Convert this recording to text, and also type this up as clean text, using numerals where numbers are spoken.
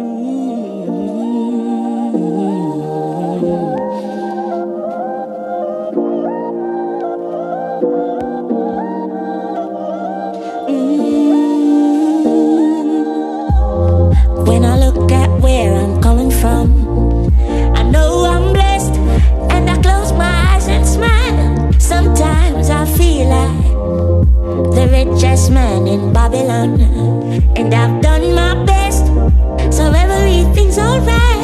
When I look at where I'm coming from, I know I'm blessed, and I close my eyes and smile. Sometimes I feel like the richest man in Babylon, and I've done my best, so everything's alright.